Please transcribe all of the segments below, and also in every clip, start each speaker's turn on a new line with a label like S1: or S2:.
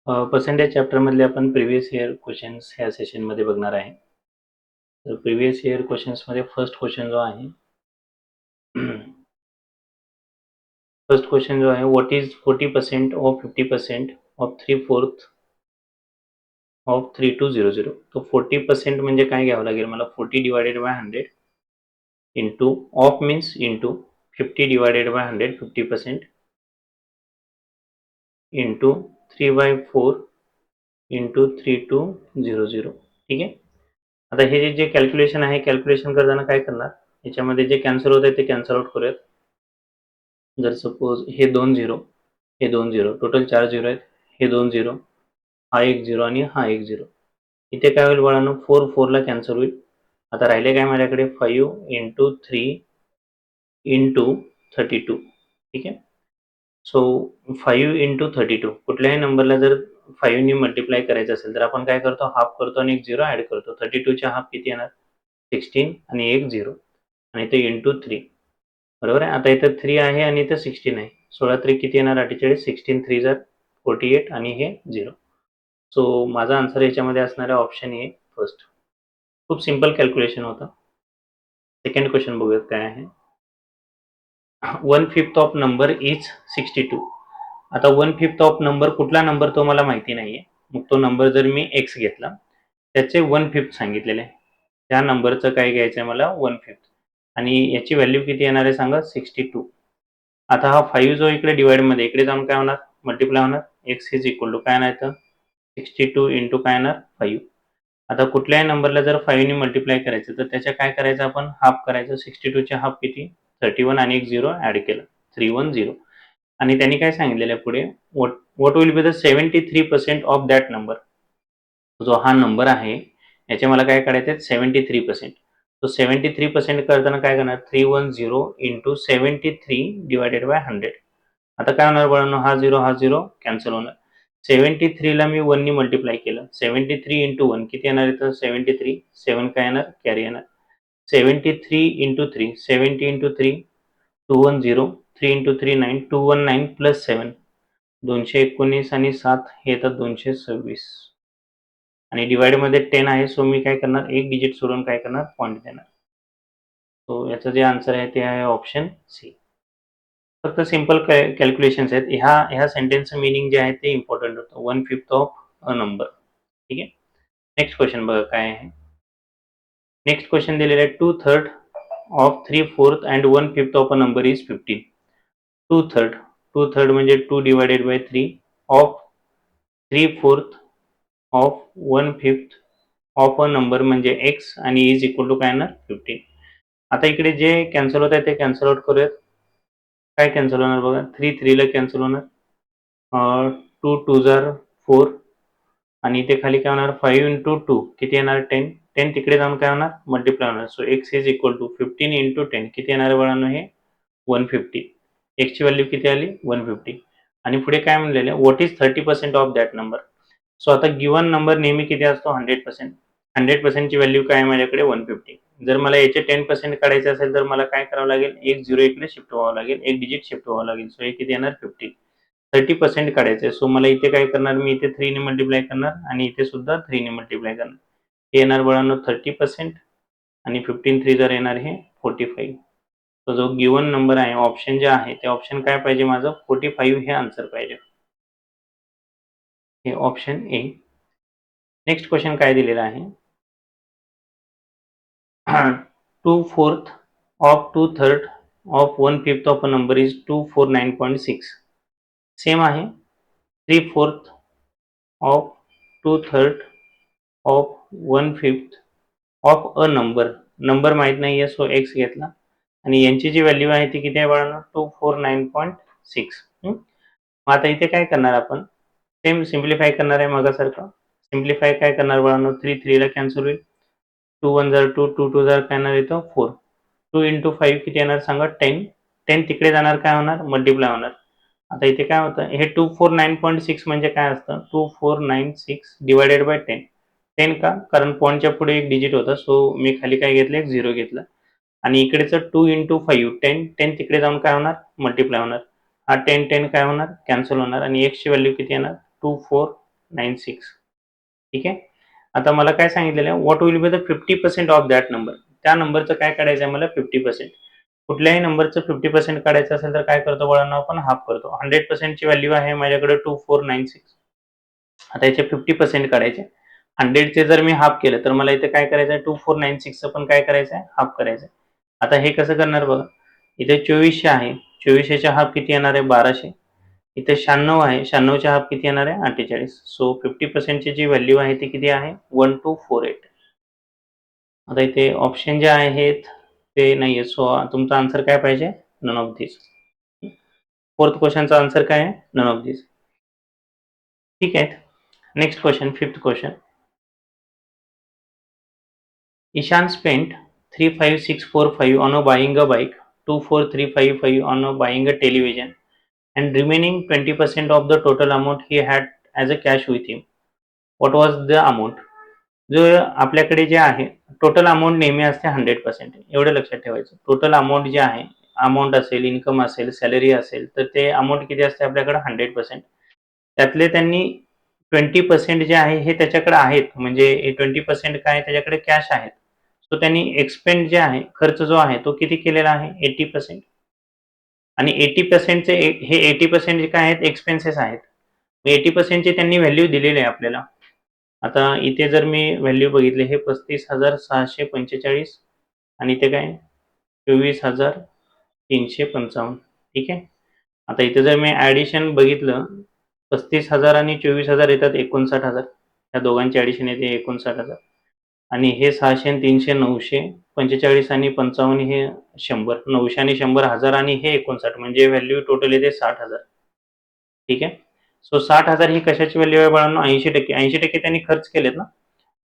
S1: Percentage चॅप्टरमधले आपण previous year questions ह्या सेशनमध्ये बघणार आहे. तर प्रिव्हियस इयर क्वेश्चन्समध्ये फर्स्ट क्वेश्चन जो आहे फर्स्ट क्वेश्चन जो आहे, what is 40% of 50% of 3/4 of 3200. तो 40% म्हणजे काय घ्यावं लागेल मला, 40 divided by 100 into of means into 50 divided by 100 50% into 3/4 into 3200. ठीक आहे. आता हे जे कॅल्क्युलेशन आहे, कॅल्क्युलेशन करताना काय करणार, याच्यामध्ये जे कॅन्सल होत आहे ते कॅन्सल आउट करूयात. जर सपोज हे 2 झिरो, हे 2 झिरो, टोटल 4 झिरो आहेत, हे 2 झिरो, हा 1 झिरो आणि हा 1 झिरो. इथे काय होईल बाळांनो, 4 4 ला कॅन्सल होईल. आता राहिले काय माझ्याकडे 5 इंटू 3 इंटू 32. ठीक आहे. सो 5 इंटू 32, कुठल्याही नंबरला जर 5 ने मल्टिप्लाय करायचं असेल तर आपण काय करतो, हाफ करतो आणि एक झिरो ऍड करतो. 32 च्या हाफ किती येणार, 16 आणि एक झिरो आणि ते इंटू 3. बरोबर आहे. आता इथं 3 आहे आणि इथं 16 आहे. 16 3 किती येणार, 48. 16 3 जर 48 आणि हे 0. सो माझा आन्सर याच्यामध्ये असणार आहे ऑप्शन ए फर्स्ट. खूप सिंपल कॅल्क्युलेशन होतं. सेकंड क्वेश्चन बघूयात काय आहे. 1/5 ऑफ नंबर इज 62. आता 1/5 ऑफ नंबर कुठला नंबर तो मला माहिती नाहीये. मग तो नंबर जर मी x घेतला, त्याचे 1/5 सांगितलेले आहे. त्या नंबरचं काय घ्यायचं आहे मला, 1/5. आणि याची व्हॅल्यू किती येणार आहे सांगा, 62. आता हा 5 जो इकडे डिवाइडमध्ये इकडे जाऊन काय होणार, मल्टिप्लाय होणार. x इज इक्वल टू काय नाही तर 62 इंटू काय येणार, 5. आता कुठल्याही नंबरला जर 5 ने मल्टिप्लाय करायचं तर त्याच्या काय करायचं, आपण हाफ करायचं. 62 चे हाफ किती, 31 आणि एक झिरो ऍड केलं, 310. आणि त्यांनी काय सांगितलेलं आहे पुढे, what will be the 73% of that number. जो हा नंबर आहे याचे मला काय काढायचे, 73%. तो 73% करताना काय करणार, 310 इंटू 73 डिवायडेड बाय 100. आता काय होणार बाळांनो, हा झिरो कॅन्सल होणार. 73 ला मी 1 ने मल्टिप्लाय केलं. 73 इंटू 1 किती येणार इथं, 73. 7 काय येणार, कॅरी येणार. 73 इंटू 3, 70 इंटू 3 210. 3 इंटू 3 9, 219 प्लस 7 219 आणि 7 हे येतात 226. आणि डिवाइड मध्ये 10 आहे. सो मी काय करणार, एक डिजिट सोडून काय करणार, पॉईंट देणार. सो याचं जे आन्सर आहे ते आहे ऑप्शन सी. फक्त सिंपल कॅल्क्युलेशन्स आहेत. ह्या सेंटेन्सचं मिनिंग जे आहे ते इम्पॉर्टंट होतं. 1/5 ऑफ अ नंबर. ठीक आहे. नेक्स्ट क्वेश्चन बघा काय आहे. नेक्स्ट क्वेश्चन दिलेलं आहे, 2/3 of 3/4 and 1/5 of a number is 15. 2/3 म्हणजे 2 divided by 3 of 3/4 of 1/5 of a number म्हणजे x आणि इज इक्वल टू काय येणार, 15. आता इकडे जे कॅन्सल होत आहे ते कॅन्सल आउट करूयात. काय कॅन्सल होणार बघा, 3 3 ला कॅन्सल होणार. 2 2 जार 4 आणि इथे खाली काय होणार, 5 इंटू 2 किती येणार, 10. 10 तिकडे जाऊन काय होणार, मल्टिप्लाय होणार. So x is equal to 15 into 10 किती येणार बाळांनो, हे 150. x ची व्हॅल्यू किती आली, 150. आणि पुढे काय म्हणलेलं आहे, what is 30% of that number. So आता गिवन नंबर नेहमी किती असतो, 100%. 100% ची व्हॅल्यू काय आहे माझ्याकडे, 150. जर मला याचे 10% काढायचे असेल तर मला काय करावं लागेल, एक झिरो इकडे शिफ्ट व्हावं लागेल, एक डिजिट शिफ्ट व्हावं लागेल. सो हे किती येणार, 50. 30% काढायचं आहे. सो मला इथे काय करणार, मी इथे 3 ने मल्टिप्लाय करणार आणि इथे सुद्धा 3 ने मल्टिप्लाय करणार. हे येणार बाळांनो 30% आणि 15 3 जर येणार हे 45. तो जो गिवन नंबर आहे, ऑप्शन जे आहे ते ऑप्शन काय पाहिजे माझं, 45 हे आन्सर पाहिजे. हे ऑप्शन ए. नेक्स्ट क्वेश्चन काय दिलेला आहे, 2/4 of 2/3 of 1/5 of a number is 249.6. Same आहे. 3/4 of 2/3 of 1/5 of a number माहित नाहीये. सो x घेतला आणि यांची जी व्हॅल्यू आहे ती किती आहे बाळांनो, 249.6. मग आता इथे काय करणार आपण, सेम सिम्प्लिफाय करणार आहे मगासारखं. सिम्प्लिफाय काय करणार बाळांनो, 3 3 ला कॅन्सल होईल. 2 1 जार 2, 2 2 जार काय येणार इथं 4. 2 इंटू 5 किती येणार सांगा, 10. 10 तिकडे जाणार काय होणार, मल्टिप्लाय होणार. आता इथे काय होतं, हे 249.6 म्हणजे काय असतं, 2496 डिवायडेड बाय 10. 10 का, कारण पॉईंटच्या पुढे एक डिजिट होता. सो मी खाली काय घेतलं, एक झिरो घेतलं. आणि इकडेचं 2 इंटू 5 10. 10 तिकडे जाऊन काय होणार, मल्टिप्लाय होणार. हा 10 10 काय होणार, कॅन्सल होणार. आणि x ची व्हॅल्यू किती येणार, 2496. 496. ठीक आहे. आता मला काय सांगितलेलं आहे, what will be the 50% of that number. त्या नंबरचं काय काढायचं आहे मला 50%. कुठल्याही नंबरचं 50% काढायचं असेल तर काय करतो बाळांनो, आपण हाफ करतो. 100% ची व्हॅल्यू आहे माझ्याकडे 2496. आता याचे 50% काढायचे. 100चे जर मी हाफ केलं तर मला इथे काय करायचं आहे, 2496चं पण काय करायचं आहे, हाफ करायचं आहे. आता हे कसं करणार बघा, इथे 2400 आहे, 2400चा हाफ किती येणार आहे, 1200. इथे 96 आहे, 96चा हाफ किती येणार आहे, 48. सो 50%ची जी व्हॅल्यू आहे ती किती आहे, 1248. आता इथे ऑप्शन जे आहेत ते नाही आहे, सो तुमचा आन्सर काय पाहिजे, नन ऑफ दिस. फोर्थ क्वेश्चनचा आन्सर काय आहे, नन ऑफ दिस. ठीक आहे. Next question, fifth question. Ishan spent 35645 on a buying a bike, 24355 on a buying a television, and remaining 20% of the total amount he had as a cash with him. What was the amount? जो आपल्याकडे जे आहे total amount नेहमी असते 100%. एवढं लक्षात ठेवायचं. Total amount जे आहे, अमाऊंट असेल, इन्कम असेल, सॅलरी असेल, तर ते अमाऊंट किती असते आपल्याकडे 100%. त्यातले त्यांनी 20% जे आहे हे त्याच्याकडे आहेत, म्हणजे 20% काय त्याच्याकडे कॅश आहेत. सो त्यांनी एक्सपेंड जे आहे, खर्च जो आहे तो किती केलेला आहे, 80%. आणि 80%चे हे 80% जे काय आहेत एक्सपेन्सेस आहेत. 80%ची त्यांनी व्हॅल्यू दिलेली आहे आपल्याला. आता इथे जर मी व्हॅल्यू बघितली, हे 35,645 आणि इथे काय 24,355. ठीक आहे. आता इथे जर मी ॲडिशन बघितलं, 35,000 आणि 24,000 येतात 59,000. या दोघांची ॲडिशन येते 59,000. आणि हे 600 आणि 300 945 आणि 55 हे 100. 900 आणि 100 हजार आणि हे 59, म्हणजे व्हॅल्यू टोटल येते 60,000. ठीक आहे. सो 60,000 ही कशाची व्हॅल्यू आहे बाळांनो, 80%. 80% त्यांनी खर्च केलेत ना,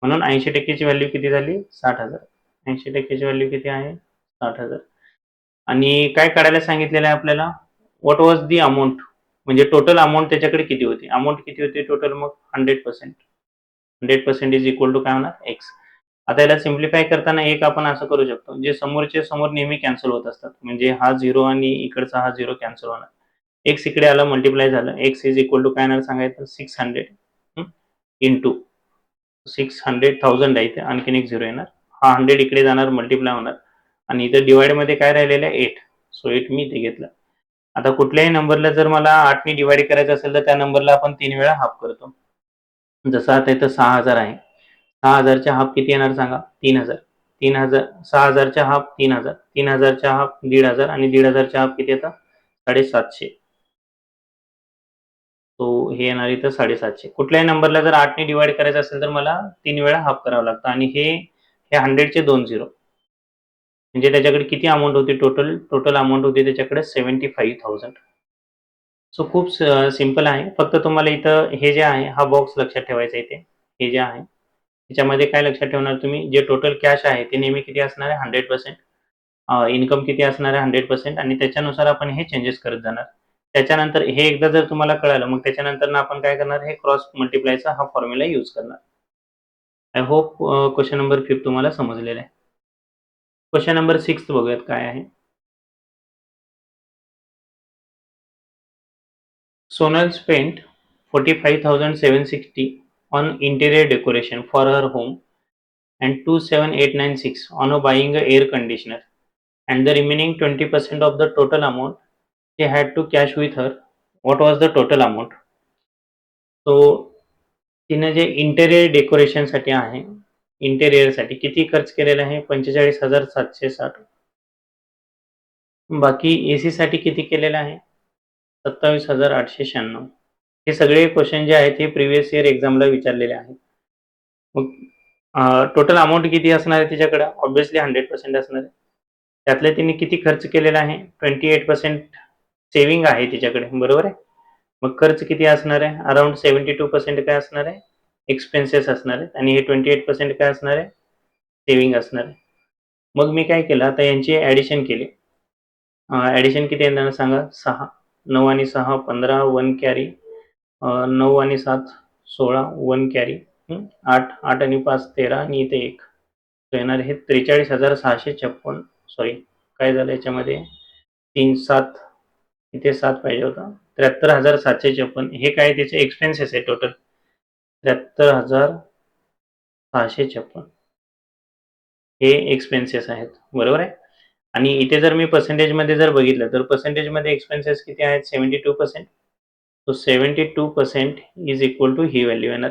S1: म्हणून 80%ची व्हॅल्यू किती झाली, 60,000. 80%ची व्हॅल्यू किती आहे, 60,000. आणि काय काढायला सांगितलेलं आहे आपल्याला, व्हॉट वॉज दी अमाऊंट, म्हणजे टोटल अमाऊंट त्याच्याकडे किती होती. अमाऊंट किती होती टोटल, मग 100%. 100% इज इक्वल टू काय होणार, एक्स. आता याला सिम्प्लिफाय करताना एक आपण असं करू शकतो, जे समोरचे समोर नेहमी कॅन्सल होत असतात, म्हणजे हा 0 आणि इकडचा हा 0 कॅन्सल होणार. एक्स इकडे आला, मल्टिप्लाय झालं, एक्स इज इक्वल टू काय येणार सांगायचं, 600 इंटू 600,000 आहे इथे, आणखीन एक 0 येणार. हा 100 इकडे जाणार, मल्टिप्लाय होणार, आणि इथे डिवाइड मध्ये काय राहिलेलं आहे, 8. सो 8 मी इथे घेतलं. आता कुठल्याही नंबरला जर मला 8 ने डिवाइड करायचं असेल तर त्या नंबरला आपण 3 वेळा हाफ करतो. जसं आता इथं 6,000 आहे, 6,000च्या हाफ किती येणार सांगा, 3,000. 3,000 6,000च्या हाफ 3,000, 3,000च्या हाफ 1,500 आणि 1,500च्या हाफ किती येतात, 750. तो हे येणार इथं 750. कुठल्याही नंबरला जर 8 ने डिवाइड करायचं असेल तर मला 3 वेळा हाफ करावं लागतं. आणि हे 100चे 2 0, म्हणजे त्याच्याकडे किती अमाऊंट होती, टोटल अमाऊंट होती त्याच्याकडे 75,000. सो खूप सिंपल आहे. फक्त तुम्हाला इथं हे जे आहे हा बॉक्स लक्षात ठेवायचा इथे. हे जे आहे त्याच्यामध्ये काय लक्षात ठेवणार तुम्ही, जे टोटल कॅश आहे ते नेहमी किती असणार आहे, 100%. इन्कम किती असणार आहे, 100%. आणि त्याच्यानुसार आपण हे चेंजेस करत जाणार. त्याच्यानंतर हे एकदा जर तुम्हाला कळालं, मग त्याच्यानंतर आपण काय करणार, हे क्रॉस मल्टिप्लायचा हा फॉर्म्युला यूज करणार. आय होप क्वेश्चन नंबर 5 तुम्हाला समजलेला आहे. क्वेश्चन नंबर 6 बघूयात काय आहे. Sonal spent 45,760 on interior decoration for her home and 27,896 on buying a air conditioner, and the remaining 20% of the total amount she had to cash with her. What was the total amount? So तिने जे interior डेकोरेशनसाठी आहे, इंटेरियरसाठी किती खर्च केलेला आहे, 45,760. बाकी AC साठी किती केलेलं आहे, 27,896. हे सगळे क्वेश्चन जे आहेत हे प्रिव्हियस इयर एक्झामला विचारलेले आहेत. मग टोटल अमाऊंट किती असणार आहे तिच्याकडे, ऑब्व्हियसली 100% असणार आहे. त्यातले तिने किती खर्च केलेला आहे, 28% सेव्हिंग आहे तिच्याकडे, बरोबर आहे. मग खर्च किती असणार आहे, अराउंड 72% काय असणार आहे, एक्सपेन्सेस असणार आहेत, आणि हे 28% काय असणार आहे, सेव्हिंग असणार आहे. मग मी काय केलं, आता यांची ॲडिशन केली. ॲडिशन किती येणार सांगा, 6. 9 आणि 6 15, 1 कॅरी. 9 आणि 7 16, 1 कॅरी. 8 आणि 5 13 आणि इथे 1. येणार हे 43,656. सॉरी, काय झालं याच्यामध्ये, 3 7, इथे 7 पाहिजे होता, 73,756. हे काय त्याचे एक्सपेन्सेस आहे टोटल. 73,656 हे एक्सपेन्सेस आहेत, बरोबर आहे. आणि इथे जर मी पर्सेंटेजमध्ये जर बघितलं तर पर्सेंटेजमध्ये एक्सपेन्सेस किती आहेत 72%. सो 72% इज इक्वल टू ही व्हॅल्यू येणार.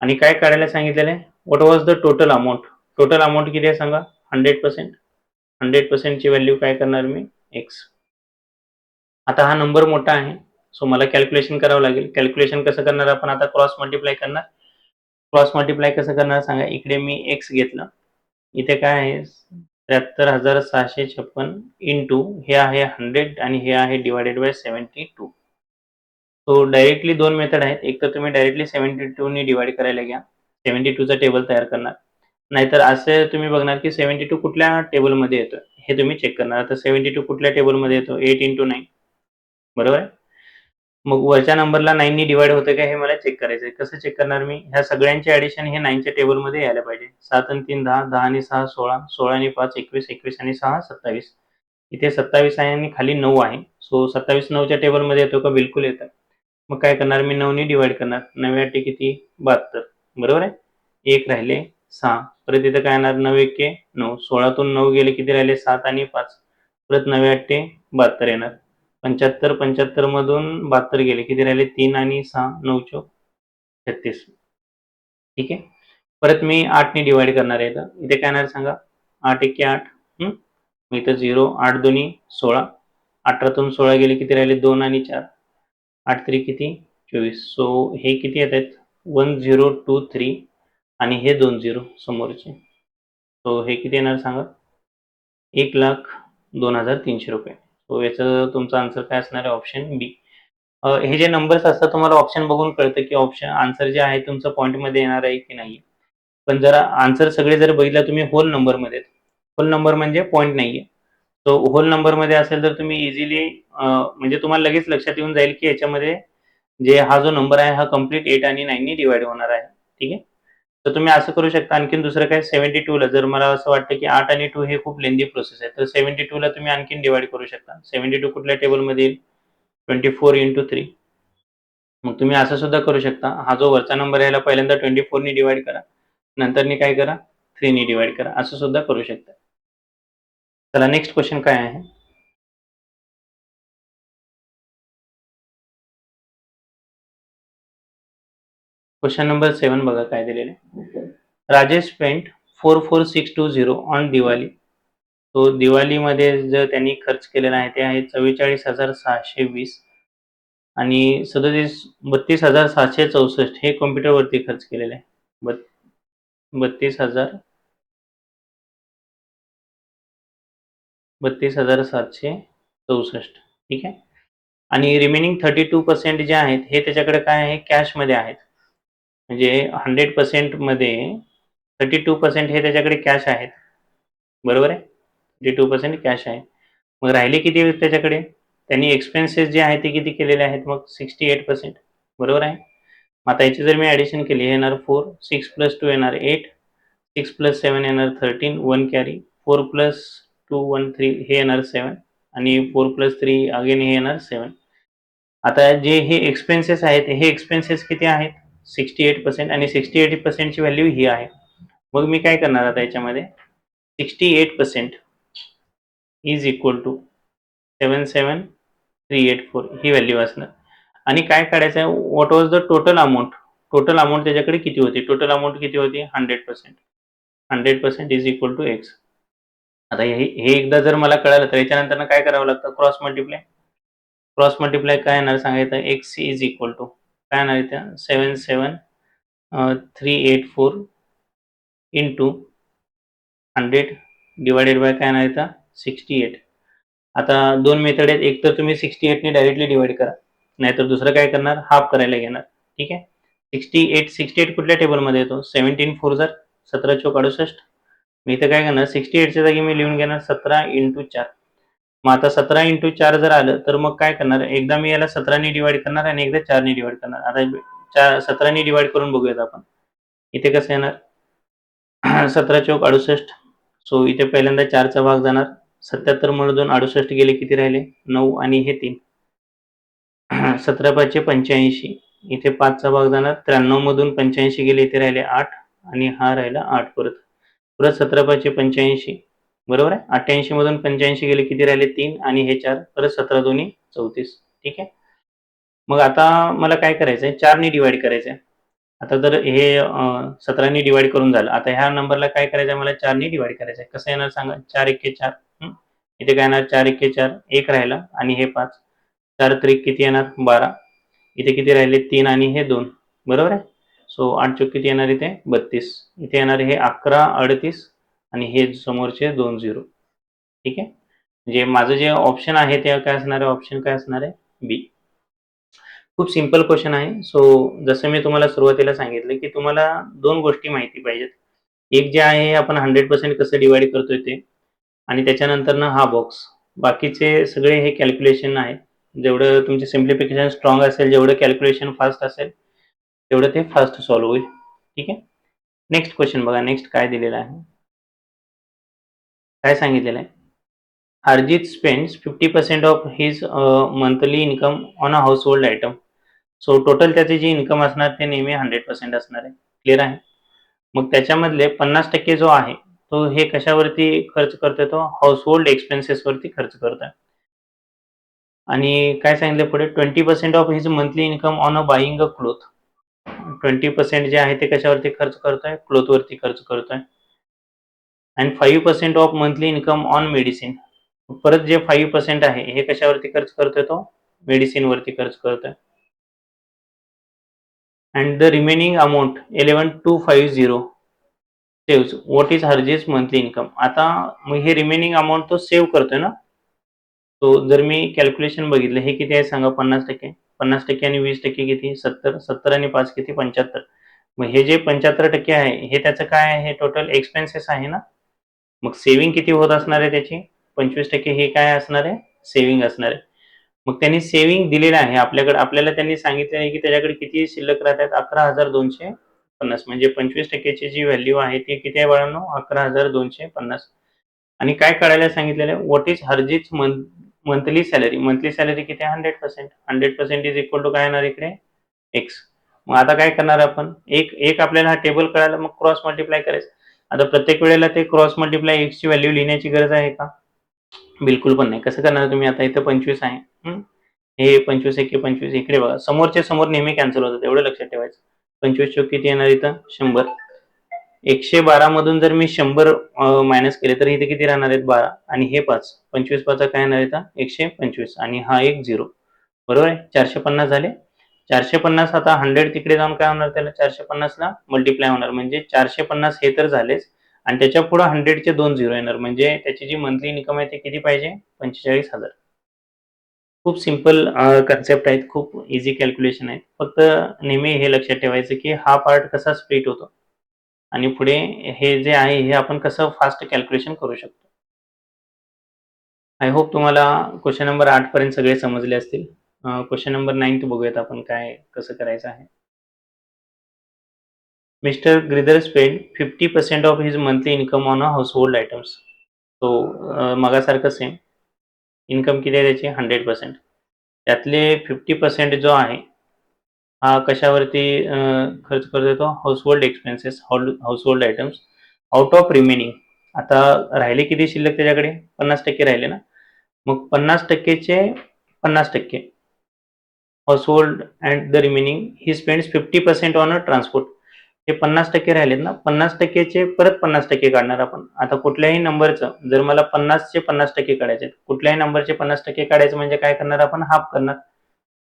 S1: आणि काय काढायला सांगितलेलं आहे, what was the total amount. Total amount किती आहे सांगा, 100%. 100%ची व्हॅल्यू काय करणार मी, एक्स. आता हा नंबर मोठा आहे, सो मला कॅल्क्युलेशन करावं लागेल. कॅल्क्युलेशन कसं करणार आपण, आता क्रॉस मल्टिप्लाय करणार. क्रॉस मल्टिप्लाय कसं करणार सांगा, इकडे मी एक्स घेतलं, इथे काय आहे 73,656 इंटू हे आहे 100 आणि हे आहे डिवायडेड बाय 72. सो डायरेक्टली दोन मेथड आहेत, एक तर तुम्ही डायरेक्टली 72 ने डिवाइड करायला घ्या, 72चा टेबल तयार करणार. नाहीतर असे तुम्ही बघणार की 72 कुठल्या टेबलमध्ये येतो हे तुम्ही चेक करणार. आता 72 कुठल्या टेबलमध्ये येतो, 8 इंटू 9, बरोबर आहे. मग वरच्या नंबरला 9 ने डिवाइड होतं का हे मला चेक करायचं आहे. कसं चेक करणार मी, ह्या सगळ्यांचे ॲडिशन हे 9च्या टेबलमध्ये यायला पाहिजे. 7 आणि 3 10, 10 आणि 6 16, 16 आणि 5 21, 21 आणि 6 27. इथे 27 आहे आणि खाली 9 आहे. सो 27 9च्या टेबलमध्ये येतो का, बिलकुल येतं. मग काय करणार मी, 9 ने डिवाइड करणार. 9 8 किती, 72, बरोबर आहे. 1 राहिले 6, परत इथं काय येणार 9 1 9, 16तून 9 गेले किती राहिले 7 आणि 5, परत 9 8 72 येणार. 75 75 मधून 72 गेले किती राहिले 3 आणि 6 9 चौक 36. ठीक आहे. परत मी 8 ने डिवाइड करणार आहे. इथे काय येणार सांगा, 8 1 8, मग इथं 0, 8 2 16, 18तून 16 गेले किती राहिले 2 आणि 4, 8 3 किती 24. सो हे किती येत आहेत 1023 आणि हे 2 0 समोरचे. सो हे किती येणार सांगा, 1,02,300 रुपये. सो याचं तुमचं आन्सर काय असणार आहे, ऑप्शन बी. हे जे नंबर्स असतात तुम्हाला ऑप्शन बघून कळतं की ऑप्शन आन्सर जे आहे तुमचं पॉईंटमध्ये येणार आहे की नाही. पण जर आन्सर सगळे जर बघितलं तुम्ही होल नंबरमध्ये, होल नंबर म्हणजे पॉईंट नाहीये, तो होल नंबरमध्ये असेल तर तुम्ही इझिली म्हणजे तुम्हाला लगेच लक्षात येऊन जाईल की याच्यामध्ये जे हा जो नंबर आहे हा कम्प्लीट 8 आणि 9 ने डिवाइड होणार आहे. ठीक आहे. तर तुम्ही असं करू शकता. आणखीन दुसरं काय, 72 ला जर मला असं वाटतं की 8 आणि 2 हे खूप लेंदी प्रोसेस आहे, तर 72 ला तुम्ही आणखीन डिवाइड करू शकता. 72 कुठल्या टेबलमध्ये येईल, 24 इंटू 3. मग तुम्ही असं सुद्धा करू शकता, हा जो वरचा नंबर यायला पहिल्यांदा 24 ने डिवाइड करा, नंतर काय करा 3 ने डिवाइड करा, असं सुद्धा करू शकता. चला नेक्स्ट क्वेश्चन काय आहे, क्वेश्चन नंबर 7 बघा काय दिलेले. Rajesh spent 44620 on Diwali. तो दिवाळीमध्ये जर त्यांनी खर्च केलेला आहे ते आहे 44,620 आणि 32,764 हे कॉम्प्युटरवरती खर्च केलेले आहे. 32,764. ठीक आहे. आणि रिमेनिंग 32% जे आहेत हे त्याच्याकडे काय आहे, कॅशमध्ये आहेत. म्हणजे 100% मध्ये 32% हे त्याच्याकडे कॅश आहेत, बरोबर आहे. 32% कॅश आहे. मग राहिले किती त्याच्याकडे, त्यांनी एक्सपेन्सेस जे आहेत ते किती केलेले आहेत, मग 68%, बरोबर आहे. मग आता याची जर मी ॲडिशन केली, हे येणार 4, 6 + 2 येणार 8, 6 + 7 येणार 13, 1 कॅरी, 4 + 2 1 3 हे येणार 7 आणि 4 + 3 अगेन हे येणार 7. आता जे हे एक्सपेन्सेस आहेत हे एक्सपेन्सेस किती आहेत, 68% आणि 68%ची व्हॅल्यू ही आहे. मग मी काय करणार आता याच्यामध्ये, 68% इज इक्वल टू 77,384 ही व्हॅल्यू असणार. आणि काय काढायचं आहे, what was the total amount. Total amount त्याच्याकडे किती होती, टोटल अमाऊंट किती होती 100%. 100% इज इक्वल टू एक्स. आता हे एकदा जर मला कळालं तर याच्यानंतर काय करावं लागतं, क्रॉस मल्टिप्लाय. क्रॉस मल्टिप्लाय काय येणार सांगायचं, एक्स इज इक्वल टू काय येणार इथं 77,384 इंटू 100 डिवायडेड बाय काय येणार इथं 68. आता दोन मेथड आहेत, एक तर तुम्ही 68 ने डायरेक्टली डिवाइड करा, नाहीतर दुसरं काय करणार, हाफ करायला घेणार. ठीक आहे. 68 कुठल्या टेबलमध्ये येतो, 17 4 जर 17 चौक 68. मी इथं काय करणार, 68च्या जागी मी लिहून घेणार 17 इंटू 4. मग आता 17 इंटू 4 जर आलं तर मग काय करणार, एकदा मी याला 17 ने डिवाइड करणार आणि एकदा 4 ने डिवाइड करणार. आता 17 ने डिवाइड करून बघूयात आपण, इथे कसं येणार 17 चौक 68. सो इथे पहिल्यांदा 4चा भाग जाणार, 77 मधून 68 गेले किती राहिले 9 आणि हे 3, 17 5 85 इथे 5चा भाग जाणार, 93 मधून 85 गेले, इथे राहिले 8 आणि हा राहिला 8 परत 17 5 85 बरोबर आहे. 88 मधून 85 गेले, किती राहिले 3 आणि हे 4 परत 17 दोन्ही 34. ठीक आहे. मग आता मला काय करायचंय, 4 ने डिवाइड करायचंय. आता जर हे 17 ने डिवाइड करून झालं, आता ह्या नंबरला काय करायचंय, मला 4 ने डिवाइड करायचंय. कसं येणार सांगा, 4 1 4 इथे काय येणार, 4 1 4 1 राहिला आणि हे 5, 4 त्रिक किती येणार 12, इथे किती राहिले 3 आणि हे 2 बरोबर आहे. सो 8 चौक किती येणार, इथे 32, इथे येणार हे 11 38 आणि हे समोरचे 2 0. ठीक आहे. म्हणजे माझं जे ऑप्शन आहे ते काय असणार आहे, ऑप्शन काय असणार आहे, बी. खूप सिंपल क्वेश्चन आहे. सो जसं मी तुम्हाला सुरुवातीला सांगितलं की तुम्हाला 2 गोष्टी माहिती पाहिजेत. एक जे आहे आपण 100% कसं डिवाइड करतोय ते, आणि त्याच्यानंतरनं हा बॉक्स. बाकीचे सगळे हे कॅल्क्युलेशन आहे. जेवढं तुमचे सिम्प्लिफिकेशन स्ट्रॉंग असेल, जेवढं कॅल्क्युलेशन फास्ट असेल, तेवढं ते फास्ट सॉल्व्ह होईल. ठीक आहे. नेक्स्ट क्वेश्चन बघा, नेक्स्ट काय दिलेलं आहे, काय सांगितलेलं आहे. Harjit spends 50% of his monthly income on a household item. So total त्याचे जे इन्कम असणार ते नेहमी 100% असणार आहे. क्लिअर आहे. मग त्याच्यामधले 50% जो आहे तो हे कशावरती खर्च करतोय, तो हाऊसहोल्ड एक्सपेन्सेस वरती खर्च करतोय. आणि काय सांगितलं पुढे, 20% of his monthly income on a buying a cloth. 20% जे आहे ते कशावरती खर्च करतोय, क्लोथ वरती खर्च करतोय. आणि 5% of monthly income on medicine. परत जे 5% आहे हे कशावरती खर्च करतोय, तो मेडिसिन वरती खर्च करतोय. And the remaining amount 11250 saves what is Harjeet's monthly income. आता मग हे रिमेनिंग अमाऊंट तो सेव्ह करतोय ना. तो जर मी कॅल्क्युलेशन बघितलं, हे किती आहे सांगा, 50%. 50% आणि 20% किती, 70. 70 आणि 5 किती, 75. मग हे जे 75% आहे हे त्याचं काय आहे, टोटल एक्सपेन्सेस आहे ना. मग सेव्हिंग किती होत असणार आहे त्याची, 25% हे काय असणार आहे, सेव्हिंग असणार आहे. मग त्यांनी सेव्हिंग दिलेलं आहे आपल्याकडे, आपल्याला त्यांनी सांगितलं आहे की त्याच्याकडे किती शिल्लक राहतात, 11,250. म्हणजे 25%ची जी व्हॅल्यू आहे ती किती आहे बाळांनो, 11,250. आणि काय करायला सांगितलेलं आहे, what is Harjeet monthly salary. Monthly salary किती आहे, 100%. 100% इज इक्वल टू काय येणार इकडे, एक्स. मग आता काय करणार आपण, एक आपल्याला हा टेबल कळाला, मग क्रॉस मल्टिप्लाय करायचं. आता प्रत्येक वेळेला ते क्रॉस मल्टिप्लाय एक्स ची व्हॅल्यू लिहिण्याची गरज आहे का, बिलकुल पण नाही. कसं करणार तुम्ही, आता इथं 25 आहे, हे 25 एके 25, इकडे बघा समोरच्या समोर नेहमी कॅन्सल होतात, एवढं लक्षात ठेवायचं. 25 चौक किती येणार इथं, 100. 112 मधून जर मी 100 मायनस केले तर इथे किती राहणार आहेत, 12. आणि हे 5, 25 5 काय येणार इथं, 125 आणि हा एक 0 बरोबर आहे. 450 झाले. 450 आता 100 तिकडे जाऊन काय होणार, त्याला 450 ला मल्टिप्लाय होणार, म्हणजे 450 हे तर झालेच, आणि त्याच्या पुढे 100 चे 2 0 येणार, म्हणजे त्याची जी मंथली इन्कम आहे ते किती पाहिजे, 45,000. खूप सिंपल कन्सेप्ट आहेत, खूप इझी कॅल्क्युलेशन आहेत. फक्त नेहमी हे लक्षात ठेवायचं की हा पार्ट कसा स्प्लिट होतो आणि पुढे हे जे आहे हे आपण कसं फास्ट कॅल्क्युलेशन करू शकतो. आय होप तुम्हाला क्वेश्चन नंबर 8 पर्यंत सगळे समजले असतील. क्वेश्चन नंबर 9 बघूयात आपण काय कसं करायचं आहे. Mister Giridhar spend 50% of his monthly income on a household items. तो मगासारखं सेम इन्कम किती आहे त्याची, 100%. त्यातले 50% जो आहे हा कशावरती खर्च करतो, तो household expenses, household items. Out of remaining, आता राहिले किती शिल्लक त्याच्याकडे, 50% राहिले ना. मग 50%चे 50% household and the remaining he spends 50% on a transport. हे 50% राहिलेत ना, 50%चे परत 50% काढणार आपण. आता कुठल्याही नंबरचं जर मला 50चे 50% काढायचे, कुठल्याही नंबरचे 50% काढायचं म्हणजे काय करणार आपण, हाफ करणार.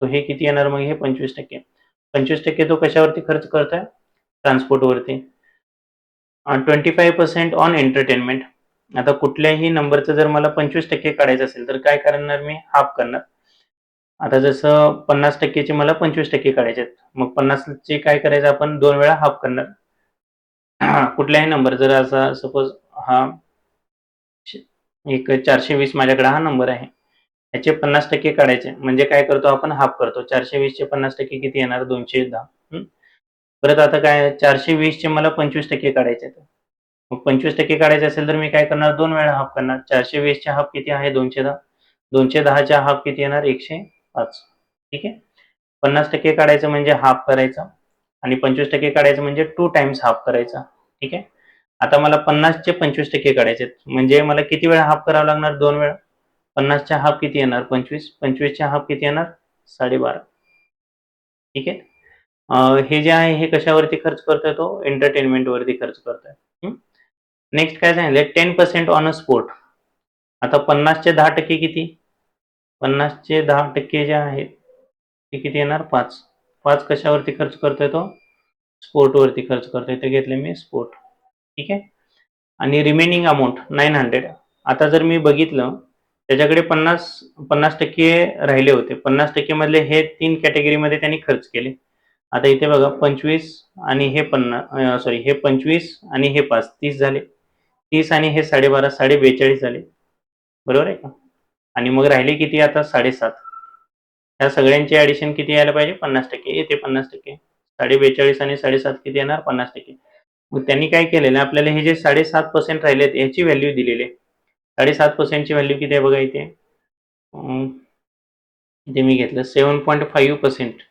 S1: तो हे किती येणार, मग हे 25%. 25% तो कशावरती खर्च करतोय, ट्रान्सपोर्टवरती. 25% ऑन एंटरटेनमेंट. आता कुठल्याही नंबरचं जर मला 25% काढायचं असेल तर काय करणार, मी हाफ करणार. आता जसं 50%चे मला 25% काढायचे आहेत, मग 50चे काय करायचं आपण, 2 वेळा हाफ करणार. कुठल्याही नंबर जर असा सपोज हा एक 420 माझ्याकडे हा नंबर आहे, याचे 50% काढायचे म्हणजे काय करतो आपण, हाफ करतो. 420 चे 50% किती येणार, 210. परत आता काय, 420 चे मला 25% काढायचे आहेत. मग 25% काढायचे असेल तर मी काय करणार, 2 वेळा हाफ करणार. 420 चे हाफ किती आहे, 210. 210 च्या हाफ किती येणार, 105. ठीक आहे. 50% काढायचं म्हणजे हाफ करायचं आणि 25% काढायचं म्हणजे 2 टाइम्स हाफ करायचा. ठीक आहे. आता मला 50चे 25% काढायचे म्हणजे मला किती वेळा हाफ करावं लागणार? 2 वेळा. 50च्या हाफ किती येणार? 25. 25च्या हाफ किती येणार? 12.5. ठीक आहे. हे जे आहे हे कशावरती खर्च करतोय तो? एंटरटेनमेंटवरती खर्च करतोय. नेक्स्ट काय सांगितलंय? 10% ऑन अ स्पोर्ट. आता 50चे 10% किती? 50चे 10% जे आहेत ते किती येणार? 5. 5 कशावरती खर्च करतोय तो? स्पोर्टवरती खर्च करतोय. ते घेतले मी स्पोर्ट. ठीक आहे. आणि रिमेनिंग अमाऊंट 900. आता जर मी बघितलं त्याच्याकडे 50% राहिले होते. 50% मधले हे 3 कॅटेगरीमध्ये त्यांनी खर्च केले. आता इथे बघा 25 आणि हे 25 आणि हे 5 30 झाले. 30 आणि हे 12.5 42 झाले. बरोबर आहे का? आणि मग राहिले किती आता? 7.5. ह्या सगळ्यांचे ॲडिशन किती यायला पाहिजे? 50% येते 50%. 42 आणि 7.5 किती येणार? 50%. मग त्यांनी काय केलेलं आहे आपल्याला हे जे 7.5% राहिलेत याची व्हॅल्यू दिलेली आहे. 7.5% ची व्हॅल्यू किती आहे बघा इथे. इथे मी घेतलं 7.5%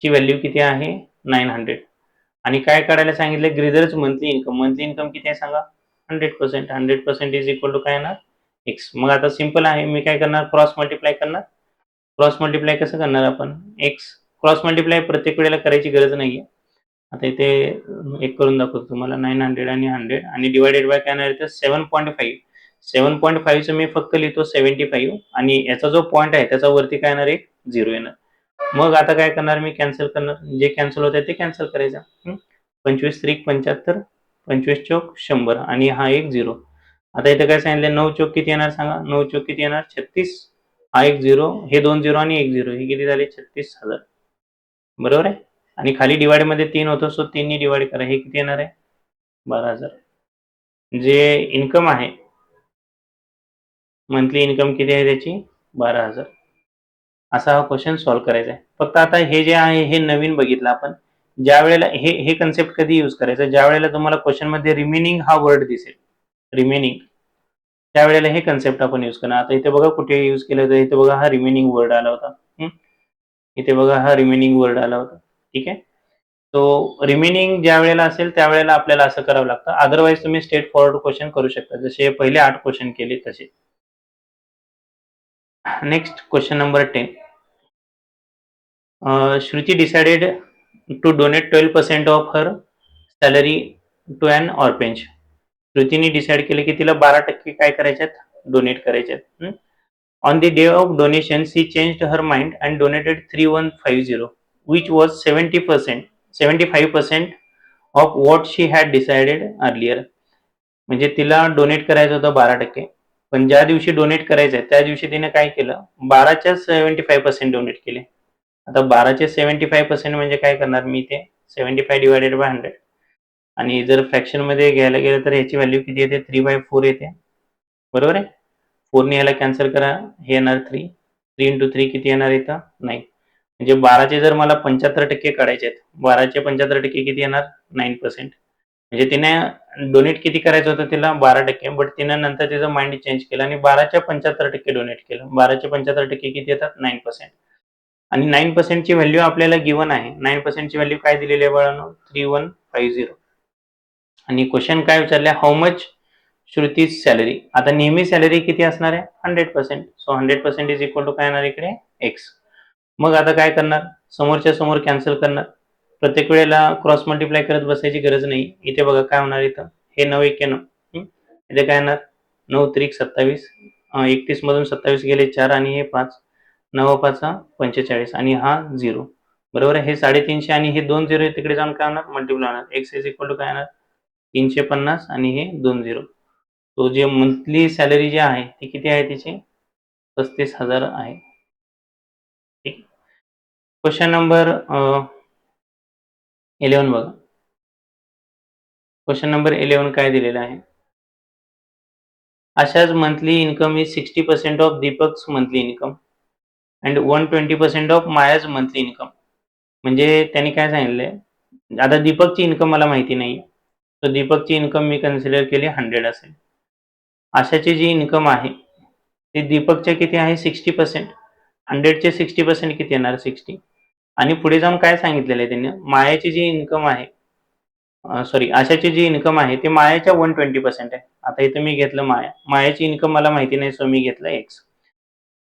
S1: ची व्हॅल्यू किती आहे? 900. आणि काय काढायला सांगितलं? ग्रेझरच मंथली इन्कम. मंथली इन्कम किती आहे सांगा? 100%. 100% इज इक्वल टू काय येणार? एक्स. मग आता सिंपल आहे. मी काय करणार? क्रॉस मल्टिप्लाय करणार. क्रॉस मल्टिप्लाय कसं करणार आपण? एक्स. क्रॉस मल्टिप्लाय प्रत्येक वेळेला करायची गरज नाहीये. आता इथे एक करून दाखवतो तुम्हाला. 900 आणि 100 आणि डिवायडेड बाय काय येणार इथे? 7.5. 7.5चं मी फक्त लिहितो 75 आणि याचा जो पॉईंट आहे त्याचा वरती काय येणार? एक 0 येणार. मग आता काय करणार मी? कॅन्सल करणार. जे कॅन्सल होत आहे ते कॅन्सल करायचं. 25 त्रिक 75, 25 चौक 100 आणि हा एक 0. आता इथे काय सांगितलं? 9 चौक किती येणार सांगा? 9 चौक किती येणार? 36. हा एक 0, हे 2 0 आणि एक 0, हे किती झाले? 36,000. बरोबर आहे. आणि खाली डिवाइड मध्ये 3 होतं, सो 3 नी डिवाइड करा. हे किती येणार आहे? 12,000. जे इन्कम आहे, मंथली इन्कम किती आहे त्याची? 12,000. असा हा क्वेश्चन सॉल्व्ह करायचा आहे. फक्त आता हे जे आहे हे नवीन बघितलं आपण. ज्या वेळेला हे कन्सेप्ट कधी यूज करायचं? ज्या वेळेला तुम्हाला क्वेश्चन मध्ये रिमेनिंग हा वर्ड दिसेल, रिमेनिंग, त्यावेळेला हे कन्सेप्ट आपण यूज करणार. आता इथे बघा कुठे यूज केलं होतं? इथे बघा हा रिमेनिंग वर्ड आला होता. इथे बघा हा रिमेनिंग वर्ड आला होता. ठीक आहे. तो रिमेनिंग ज्या वेळेला असेल त्यावेळेला आपल्याला असं करावं लागतं. अदरवाईज तुम्ही स्ट्रेट फॉरवर्ड क्वेश्चन करू शकता, जसे पहिले 8 क्वेश्चन केले तसे. Next question number 10. Shruti decided to donate 12% of her salary to an orphanage. श्रुतीने डिसाइड केले की तिला 12% काय करायच्यात? डोनेट करायच्यात. On the day of donation, she changed her mind and donated 3150, which was 75% of what she had decided earlier. म्हणजे तिला donate करायचं होतं 12%, पण ज्या दिवशी डोनेट करायचं आहे त्या दिवशी तिने काय केलं? 12च्या 75% डोनेट केले. आता 12चे 75% म्हणजे काय करणार मी? ते 75 डिवायडेड बाय 100 आणि जर फ्रॅक्शन मध्ये घ्यायला गेलं तर याची व्हॅल्यू किती येते? 3/4 येते. बरोबर आहे. 4 ने याला कॅन्सल करा, हे येणार 3. 3 इंटू 3 किती येणार इथं? 9. म्हणजे 12चे जर मला 75% काढायचे आहेत, 12चे 75% किती येणार? 9%. म्हणजे तिने डोनेट किती करायचं होतं तिला? 12%, बट तिने नंतर तिचं माइंड चेंज केलं आणि 12च्या 75% डोनेट केलं. 12चे 75% किती येतात? 9%. आणि 9% ची व्हॅल्यू आपल्याला गिवन आहे. 9% ची व्हॅल्यू काय दिलेली आहे बाळांनो? 3150. आणि क्वेश्चन काय विचारले? How much Shruti salary. आता नेहमी सॅलरी किती असणार आहे? 100%. सो 100% इज इक्वल टू काय येणार इकडे? एक्स. मग आता काय करणार? समोरच्या समोर कॅन्सल करणार. प्रत्येक वेळेला क्रॉस मल्टिप्लाय करत बसायची गरज नाही. इथे बघा काय होणार इथं? हे 991. इथे काय येणार? 9 त्रिक 27. 31 मधून 27 गेले 4 आणि हे 5. 9 5 45 आणि हा 0. बरोबर आहे. हे 350 आणि हे 2 0 तिकडे जाऊन काय होणार? मल्टिप्लाय होणार. एक्स इज इक्वल टू काय येणार? 350 आणि हे 2 0. तो जे मंथली सॅलरी जी आहे ती किती आहे तिची? 35,000 आहे. ठीक. क्वेश्चन नंबर 11 बघा. क्वेश्चन नंबर 11 काय दिलेला आहे? Asha's monthly income is 60% of Deepak's monthly income and 120% of Maya's monthly income. म्हणजे त्यांनी काय सांगितलंय? आता दीपकची इन्कम मला माहिती नाही, तर दीपकची इन्कम मी कन्सिडर केली 100 असेल. आशाची जी इन्कम आहे ती दीपकच्या किती आहे? 60%. 100चे 60% किती येणार? 60. आणि पुढे जाऊन काय सांगितलेलं आहे त्यांनी, मायाची जी इन्कम आहे, आशाची जी इन्कम आहे ते मायाच्या 120% आहे. आता इथे मी घेतलं मायाची इन्कम मला माहिती नाही, सो मी घेतलं एक्स.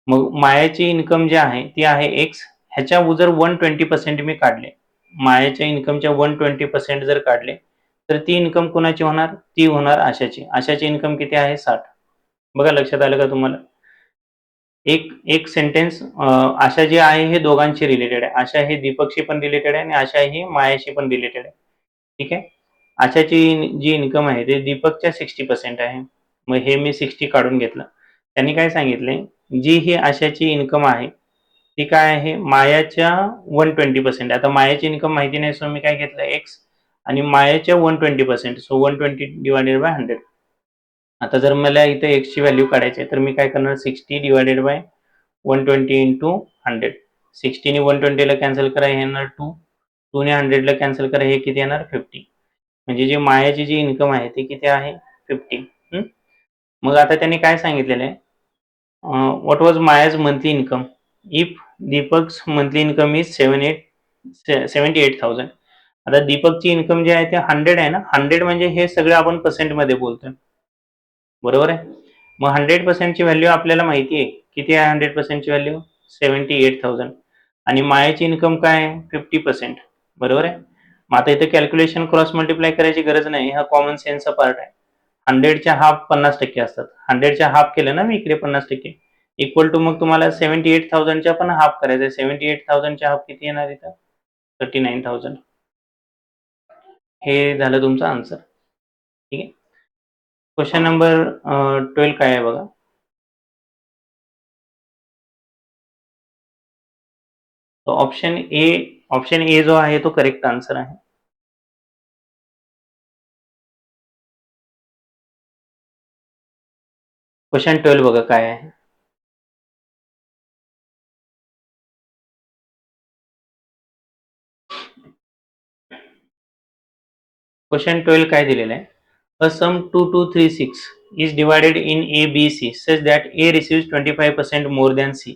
S1: मग मायाची इन्कम जी आहे ती आहे एक्स, ह्याच्या जर 120% मी काढले, मायाच्या इन्कमच्या 120% जर काढले, तर ती इन्कम कोणाची होणार, ती होणार आशाची. आशाची इन्कम किती आहे, 60. बघा लक्षात आलं का तुम्हाला? एक एक सेंटेन्स आशा जी आहे हे दोघांशी रिलेटेड आहे. आशा हे दीपकशी पण रिलेटेड आहे आणि आशा ही मायाशी पण रिलेटेड आहे. ठीक आहे. आशाची जी इन्कम आहे ते दीपकच्या 60% आहे. मग हे मी 60 काढून घेतलं. त्यांनी काय सांगितले, जी ही आशाची इन्कम आहे ती काय आहे, मायाच्या 120%. आता मायाची इन्कम माहिती नाही, सो मी काय घेतलं एक्स, आणि मायाच्या 120%, सो 120 डिवायडेड बाय 100. आता जर मला इथे एक्सची व्हॅल्यू काढायची आहे तर मी काय करणार, 60 डिवायडेड बाय 120 इंटू 100. 60 ने 120 ला कॅन्सल करा, हे येणार 2. 2 ने 100 ला कॅन्सल करा, हे किती येणार 50. म्हणजे जी मायाची जी इन्कम आहे ती किती आहे, 50. मग आता त्यांनी काय सांगितलेलं आहे, what was Maya's monthly income if Deepak's monthly income is 78,000. आता दीपकची इन्कम जी आहे ते 100 आहे ना, 100 म्हणजे हे सगळं आपण पर्सेंटमध्ये बोलतोय, बरोबर आहे. मग 100%ची व्हॅल्यू आपल्याला माहिती आहे, किती आहे 100%ची व्हॅल्यू, 78,000. आणि मायाची इन्कम काय आहे, 50%, बरोबर आहे. मग आता इथे कॅल्क्युलेशन क्रॉस मल्टिप्लाय करायची गरज नाही, हा कॉमन सेन्सचा पार्ट आहे. 100च्या हाफ 50% असतात, 100च्या हाफ केलं ना मी इकडे 50%, इक्वल टू मग तुम्हाला 78,000च्या पण हाफ करायचं आहे. 78,000च्या हाफ किती येणार इथं, 39,000. हे झालं तुमचं आन्सर. ठीक आहे. क्वेश्चन नंबर 12 काय आहे बघा. तो ऑप्शन ए जो आहे तो करेक्ट आन्सर आहे. क्वेश्चन 12 बघा काय आहे. क्वेश्चन 12 काय दिलेलं आहे, अ सम 2236 is divided in A, B, C such that A receives 25% more than C.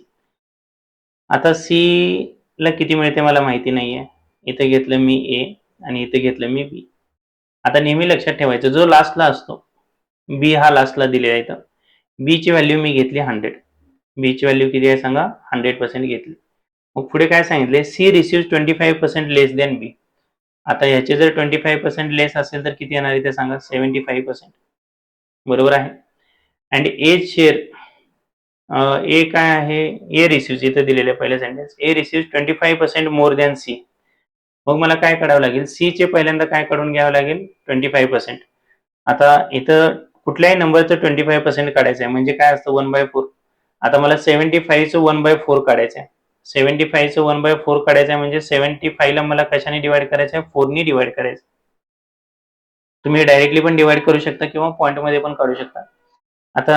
S1: आता C ला किती मिळते मला माहिती नाहीये. इथे घेतलं मी A आणि इथे घेतलं मी B. आता नेहमी लक्षात ठेवायचं, जो लास्टला असतो, B हा लास्टला दिलेला आहे इथं. B ची व्हॅल्यू मी घेतली 100. B ची व्हॅल्यू किती आहे सांगा, 100% घेतली. मग पुढे काय सांगितले, C receives 25% लेस दॅन B. आता ह्याचे जर 25% लेस असेल तर किती येणार इथे सांगा, 75%, बरोबर आहे. अँड एज शेअर, ए काय आहे, ए रिसिव्ह, इथे दिलेले पहिलं सेंटेन्स, ए रिसिव्ह 25% मोर दॅन सी. मग मला काय काढावं लागेल, सी चे पहिल्यांदा काय काढून घ्यावं लागेल, 25%. आता इथं कुठल्याही नंबरचं 25% काढायचं आहे, म्हणजे काय असतं 1/4. आता मला 75चं 1/4 काढायचं आहे. 75चं 1/4 काढायचं आहे, म्हणजे 75ला मला कशाने डिवाइड करायचं आहे, 4 ने डिवाइड करायचं. तुम्ही डायरेक्टली पण डिवाइड करू शकता किंवा पॉईंटमध्ये पण काढू शकता. आता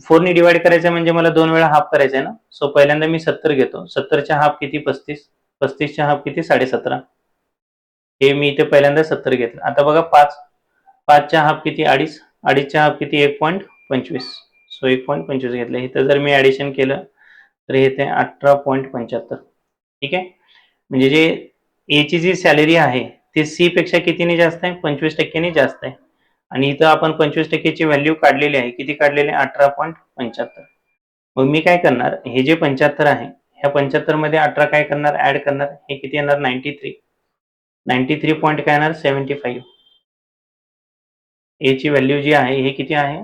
S1: 4 ने डिवाइड करायचं म्हणजे मला 2 वेळा हाफ करायचं आहे ना, सो पहिल्यांदा मी 70 घेतो. 70च्या हाफ किती, 35. 35च्या हाफ किती, 17.5. हे मी इथे पहिल्यांदा 70 घेतलं. आता बघा 5च्या हाफ किती, 2.5. 2.5च्या हाफ किती, 1.25. सो 1.25 घेतलं. इथं जर मी ॲडिशन केलं तर येते 18.75. ठीक आहे. म्हणजे जे एची जी सॅलरी आहे ती सी पेक्षा कितीने जास्त आहे, 25% जास्त आहे. आणि इथं आपण 25%ची व्हॅल्यू काढलेली आहे, किती काढलेली आहे, 18.75. मग मी काय करणार, हे जे 75 आहे, ह्या 75 मध्ये 18 काय करणार, ऍड करणार, हे किती येणार, 93. 93 पॉईंट काय येणार, 75. ए ची व्हॅल्यू जी आहे हे किती आहे,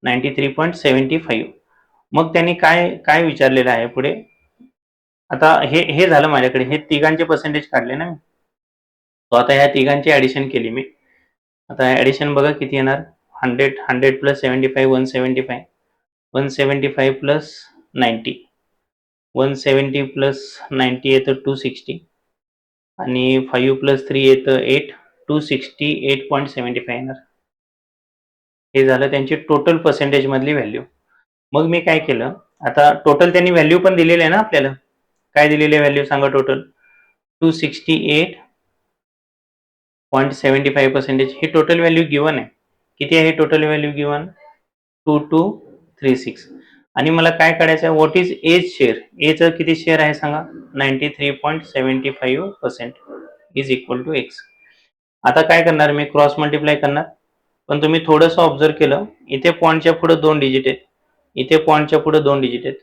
S1: 93.75. मग त्यांनी काय काय विचारलेलं आहे पुढे. आता हे झालं माझ्याकडे, हे तिघांचे पर्सेंटेज काढले ना मी. तो आता ह्या तिघांची ऍडिशन केली मी. आता ऍडिशन बघा किती येणार, 100 प्लस 75 175, 175 प्लस 90, 170 प्लस 90 येतं 260, आणि 5 प्लस 3 येतं 8, 268.75 येणार. हे झालं त्यांची टोटल पर्सेंटेज मधली व्हॅल्यू. मग मी काय केलं, आता टोटल त्यांनी व्हॅल्यू पण दिलेली आहे ना आपल्याला, काय दिलेली आहे व्हॅल्यू सांगा, टोटल 268.75% ही टोटल व्हॅल्यू गिवन आहे. किती आहे टोटल व्हॅल्यू गिवन, 2236. आणि मला काय काढायचं आहे, व्हॉट इज एज शेअर. एचं किती शेअर आहे सांगा, 93.75% इज इक्वल टू एक्स. आता काय करणार मी, क्रॉस मल्टिप्लाय करणार. पण तुम्ही थोडंसं ऑब्झर्व केलं, इथे पॉईंटच्या पुढे 2 डिजिट आहेत, इथे पॉईंटच्या पुढे 2 डिजिट आहेत.